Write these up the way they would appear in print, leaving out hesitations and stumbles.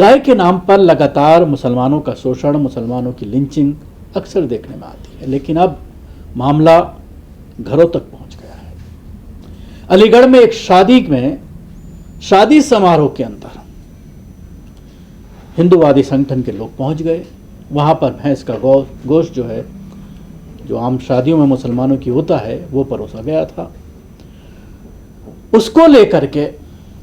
गाय के नाम पर लगातार मुसलमानों का शोषण, मुसलमानों की लिंचिंग अक्सर देखने में आती है, लेकिन अब मामला घरों तक पहुंच गया है। अलीगढ़ में एक शादी समारोह के अंदर हिंदूवादी संगठन के लोग पहुंच गए। वहां पर भैंस का गोश्त जो है, जो आम शादियों में मुसलमानों की होता है, वो परोसा गया था। उसको लेकर के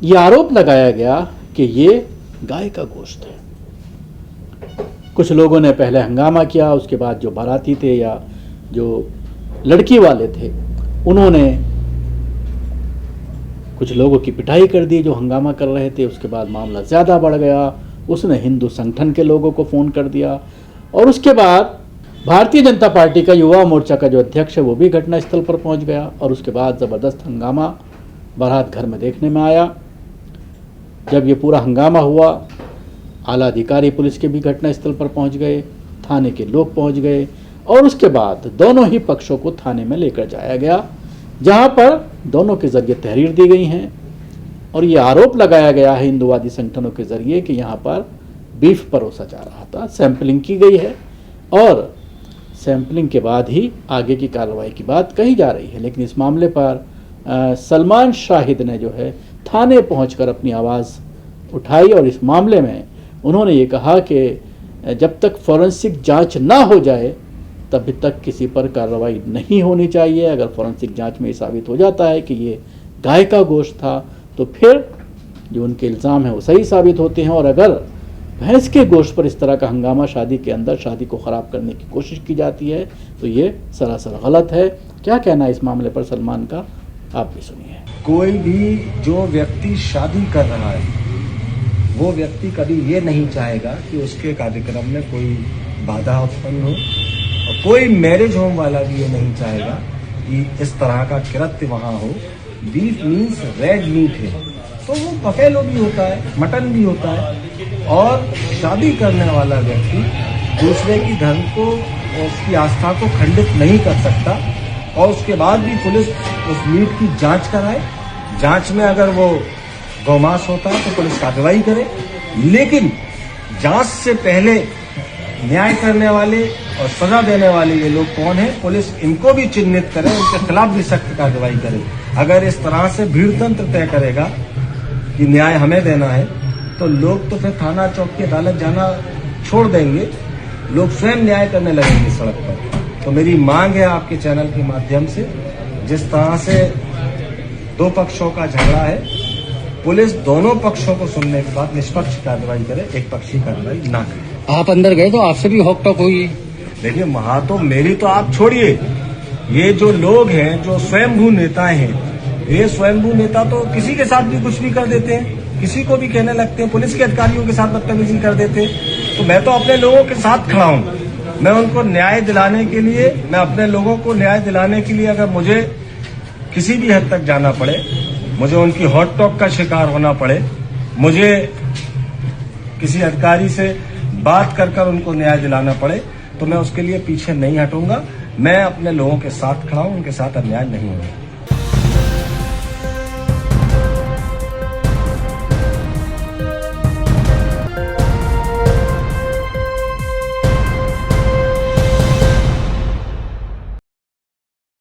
ये आरोप लगाया गया कि ये गाय का गोश्त है। कुछ लोगों ने पहले हंगामा किया, उसके बाद जो बाराती थे या जो लड़की वाले थे, उन्होंने कुछ लोगों की पिटाई कर दी जो हंगामा कर रहे थे। उसके बाद मामला ज़्यादा बढ़ गया। उसने हिंदू संगठन के लोगों को फ़ोन कर दिया और उसके बाद भारतीय जनता पार्टी का युवा मोर्चा का जो अध्यक्ष है वो भी घटनास्थल पर पहुंच गया और उसके बाद ज़बरदस्त हंगामा बारात घर में देखने में आया। जब ये पूरा हंगामा हुआ, आला अधिकारी पुलिस के भी घटनास्थल पर पहुंच गए, थाने के लोग पहुंच गए और उसके बाद दोनों ही पक्षों को थाने में लेकर जाया गया, जहां पर दोनों के जरिए तहरीर दी गई हैं और ये आरोप लगाया गया है हिंदूवादी संगठनों के जरिए कि यहाँ पर बीफ परोसा जा रहा था। सैंपलिंग की गई है और सैंपलिंग के बाद ही आगे की कार्रवाई की बात कही जा रही है। लेकिन इस मामले पर सलमान शाहिद ने जो है थाने पहुंचकर अपनी आवाज़ उठाई और इस मामले में उन्होंने ये कहा कि जब तक फॉरेंसिक जांच ना हो जाए तब तक किसी पर कार्रवाई नहीं होनी चाहिए। अगर फॉरेंसिक जांच में साबित हो जाता है कि ये गाय का गोश्त था तो फिर जो उनके इल्ज़ाम है वो सही साबित होते हैं। और अगर भैंस के गोश्त पर इस तरह का हंगामा शादी के अंदर शादी को ख़राब करने की कोशिश की जाती है तो ये सरासर गलत है। क्या कहना है इस मामले पर सलमान का, आप भी सुनिए। कोई भी जो व्यक्ति शादी कर रहा है वो व्यक्ति कभी ये नहीं चाहेगा कि उसके कार्यक्रम में कोई बाधा उत्पन्न हो और कोई मैरिज होम वाला भी ये नहीं चाहेगा कि इस तरह का कृत्य वहाँ हो। बीफ मीन्स रेड मीट है, तो वो बफेलो भी होता है, मटन भी होता है और शादी करने वाला व्यक्ति दूसरे की धर्म को, उसकी आस्था को खंडित नहीं कर सकता और उसके बाद भी पुलिस उस मीट की जांच कराए। जांच में अगर वो गौमांस होता है तो पुलिस कार्रवाई करे, लेकिन जांच से पहले न्याय करने वाले और सजा देने वाले ये लोग कौन है, पुलिस इनको भी चिन्हित करे, उनके खिलाफ भी सख्त कार्रवाई करे। अगर इस तरह से भीड़ तंत्र तय करेगा कि न्याय हमें देना है तो लोग तो फिर थाना चौकी अदालत जाना छोड़ देंगे, लोग स्वयं न्याय करने लगेंगे सड़क पर। तो मेरी मांग है आपके चैनल के माध्यम से, जिस तरह से दो पक्षों का झगड़ा है, पुलिस दोनों पक्षों को सुनने के बाद निष्पक्ष कार्रवाई करे, एक पक्षी कार्रवाई ना करे। आप अंदर गए तो आपसे भी होकटॉक हुई? देखिए, वहां तो मेरी तो आप छोड़िए, ये जो लोग हैं जो स्वयंभू नेता हैं, ये स्वयंभू नेता तो किसी के साथ भी कुछ भी कर देते हैं, किसी को भी कहने लगते हैं, पुलिस के अधिकारियों के साथ बदतमीजी कर देते हैं। तो मैं तो अपने लोगों के साथ खड़ा हूं। मैं उनको न्याय दिलाने के लिए, मैं अपने लोगों को न्याय दिलाने के लिए अगर मुझे किसी भी हद तक जाना पड़े, मुझे उनकी हॉट टॉक का शिकार होना पड़े, मुझे किसी अधिकारी से बात कर कर उनको न्याय दिलाना पड़े, तो मैं उसके लिए पीछे नहीं हटूंगा। मैं अपने लोगों के साथ खड़ा हूं, उनके साथ अन्याय नहीं होगा।